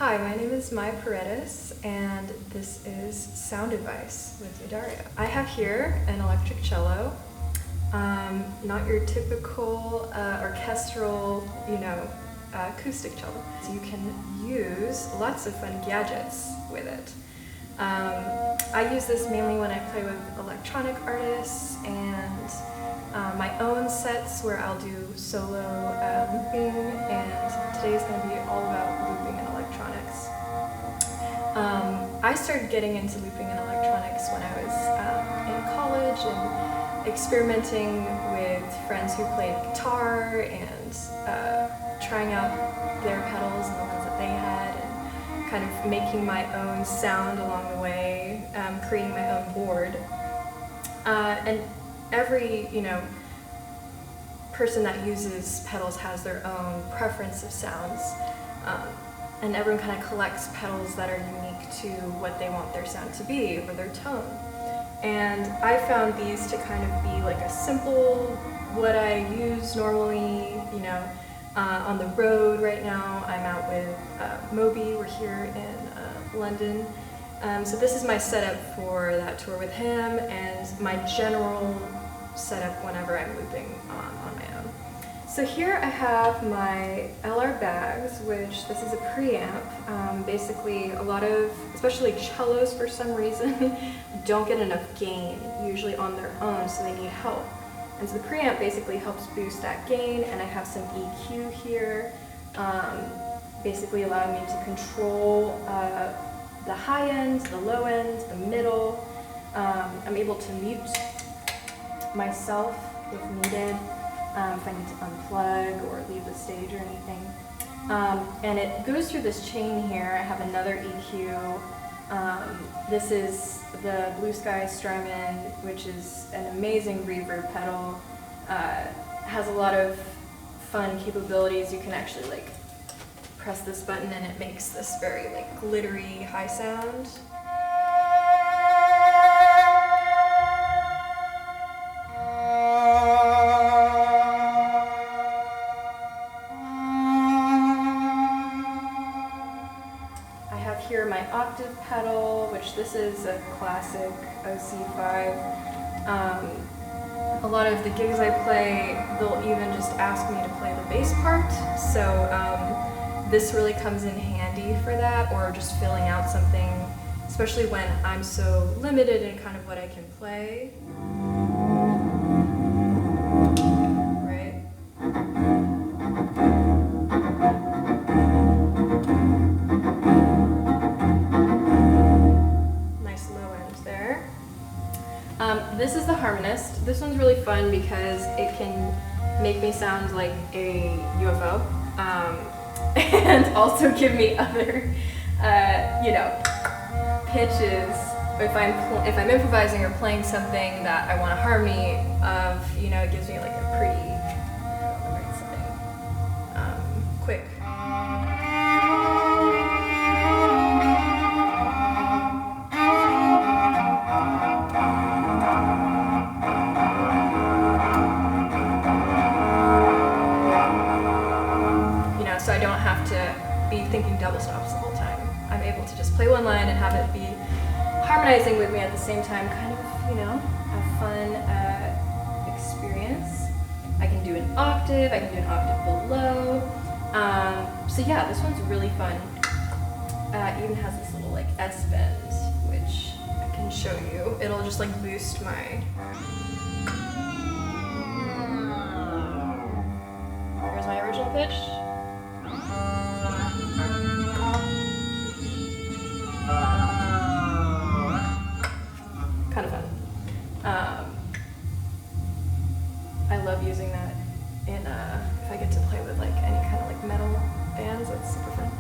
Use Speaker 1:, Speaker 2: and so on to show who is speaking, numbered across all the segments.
Speaker 1: Hi, my name is Paredes, and this is Sound Advice with Daria. I have here an electric cello, not your typical orchestral, acoustic cello. So you can use lots of fun gadgets with it. I use this mainly when I play with electronic artists and my own sets where I'll do solo looping, and today's going to be all about looping and electronics. I started getting into looping and electronics when I was in college and experimenting with friends who played guitar and trying out their pedals and the ones that they had, and kind of making my own sound along the way, creating my own board. And every, person that uses pedals has their own preference of sounds, and everyone kind of collects pedals that are unique to what they want their sound to be or their tone. And I found these to kind of be like a simple, what I use normally, on the road right now. I'm out with Moby, we're here in London. So this is my setup for that tour with him, and my general setup whenever I'm looping on my own. So here I have my LR bags, which this is a preamp. Basically a lot of, especially cellos for some reason, don't get enough gain usually on their own, so they need help. And so the preamp basically helps boost that gain, and I have some EQ here, basically allowing me to control the high end, the low end, the middle. I'm able to mute myself if needed, if I need to unplug or leave the stage or anything. And it goes through this chain here. I have another EQ. This is the Bluesky Strymon, which is an amazing reverb pedal. Has a lot of fun capabilities. You can actually press this button and it makes this very glittery high sound. I have here my octave pedal, which this is a classic OC5. A lot of the gigs I play, they'll even just ask me to play the bass part, so this really comes in handy for that, or just filling out something, especially when I'm so limited in kind of what I can play. Right? Nice low end there. This is the Harmnonist. This one's really fun because it can make me sound like a UFO. And also give me other, pitches. If I'm improvising or playing something that I want a harmony of, it gives me a pretty, quick. So I don't have to be thinking double stops the whole time. I'm able to just play one line and have it be harmonizing with me at the same time, kind of, a fun experience. I can do an octave, I can do an octave below. So yeah, this one's really fun. It even has this little S bend, which I can show you. It'll just boost my... Here's my original pitch. Kind of fun. I love using that in if I get to play with any kind of metal bands. That's super fun.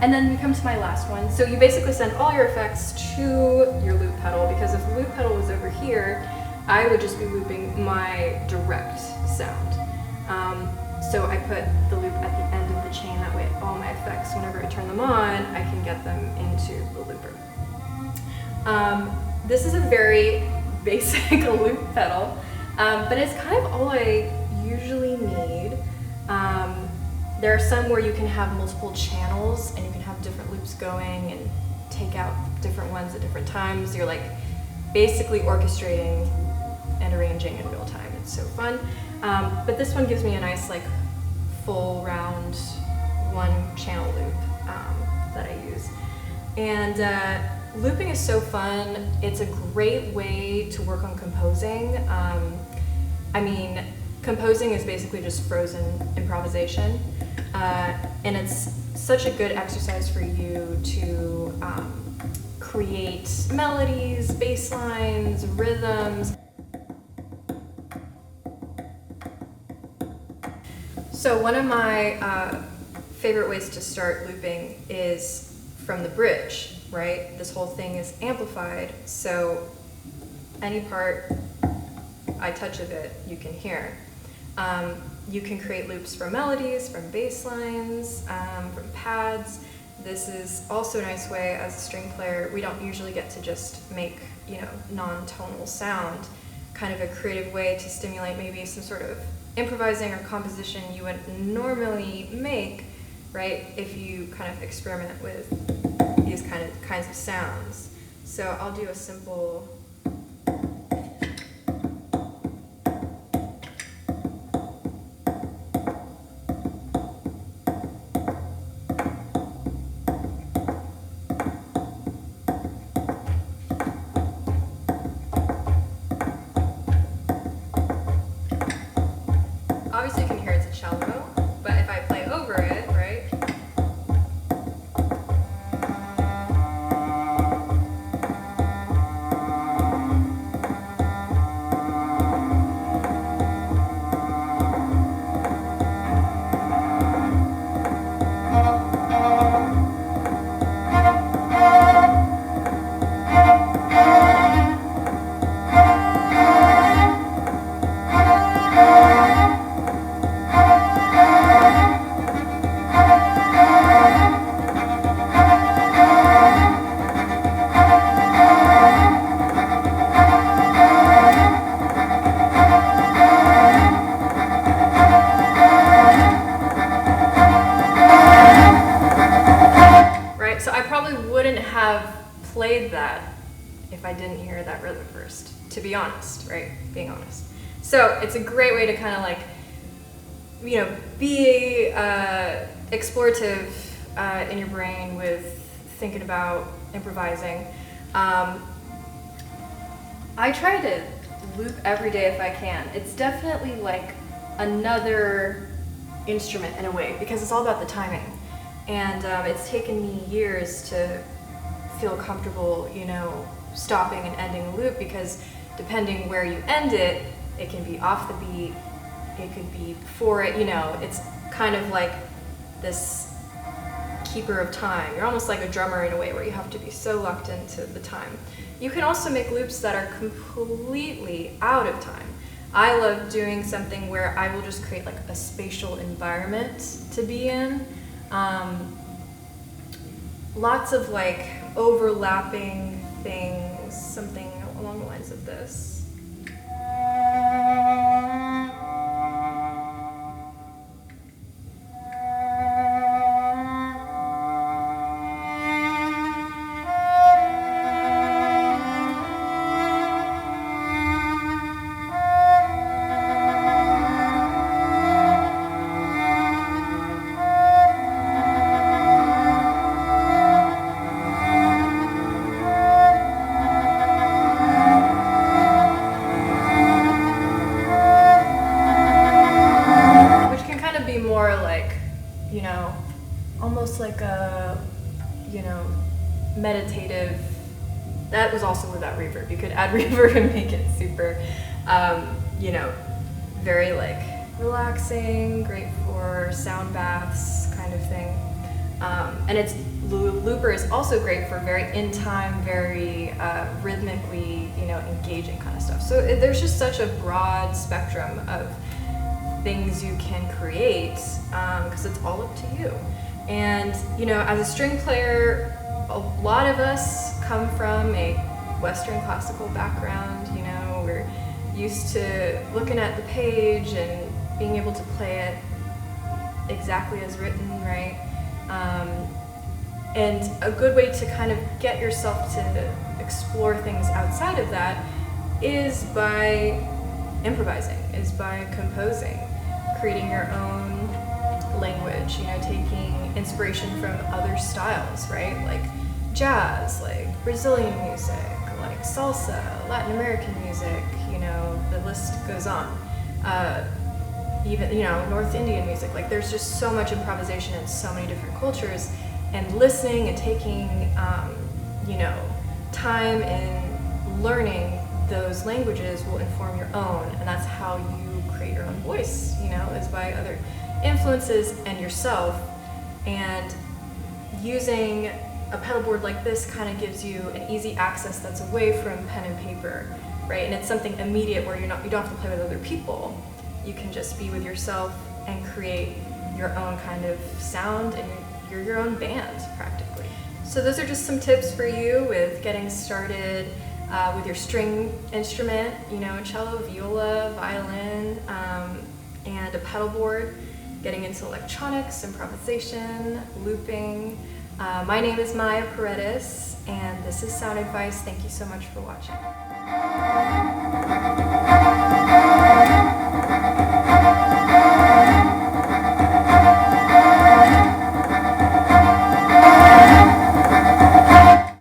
Speaker 1: And then we come to my last one. So you basically send all your effects to your loop pedal, because if the loop pedal was over here, I would just be looping my direct sound. So I put the loop at the end of the chain, that way all my effects, whenever I turn them on, I can get them into the looper. This is a very basic loop pedal, but it's kind of all I usually need. There are some where you can have multiple channels and you can have different loops going and take out different ones at different times. You're like basically orchestrating and arranging in real time. It's so fun. But this one gives me a nice like full round one channel loop that I use. And looping is so fun. It's a great way to work on composing. I mean, composing is basically just frozen improvisation. And it's such a good exercise for you to create melodies, bass lines, rhythms. So one of my favorite ways to start looping is from the bridge, right? This whole thing is amplified, so any part I touch of it, you can hear. You can create loops from melodies, from bass lines, from pads. This is also a nice way as a string player. We don't usually get to just make, non-tonal sound. Kind of a creative way to stimulate maybe some sort of improvising or composition you would normally make, right? If you kind of experiment with these kinds of sounds. So I'll do a simple. Obviously you can hear it's a cello, but if I play over it, right? Played that if I didn't hear that rhythm first, to be honest, right? Being honest. So it's a great way to kind of like, be explorative in your brain with thinking about improvising. I try to loop every day if I can. It's definitely like another instrument in a way because it's all about the timing. And it's taken me years to feel comfortable, stopping and ending a loop because depending where you end it, it can be off the beat, it could be before it, it's kind of like this keeper of time. You're almost like a drummer in a way where you have to be so locked into the time. You can also make loops that are completely out of time. I love doing something where I will just create like a spatial environment to be in. Lots of like overlapping things, something along the lines of this. Almost like a, meditative. That was also without reverb. You could add reverb and make it super, very like relaxing, great for sound baths kind of thing. And it's looper is also great for very in time, very rhythmically, engaging kind of stuff. So there's just such a broad spectrum of things you can create because it's all up to you. And, as a string player, a lot of us come from a Western classical background, we're used to looking at the page and being able to play it exactly as written, right? And a good way to kind of get yourself to explore things outside of that is by improvising, is by composing, creating your own language, you know, taking inspiration from other styles, right? Like jazz, like Brazilian music, like salsa, Latin American music, you know, the list goes on. Even, you know, North Indian music, like there's just so much improvisation in so many different cultures, and listening and taking, you know, time in learning those languages will inform your own, and that's how you create your own voice, you know, is by other influences and yourself. And using a pedal board like this kind of gives you an easy access that's away from pen and paper, right? And it's something immediate where you don't have to play with other people. You can just be with yourself and create your own kind of sound, and you're your own band practically. So those are just some tips for you with getting started with your string instrument, you know, cello, viola, violin, and a pedal board, getting into electronics, improvisation, looping. My name is Maya Paredes, and this is Sound Advice. Thank you so much for watching.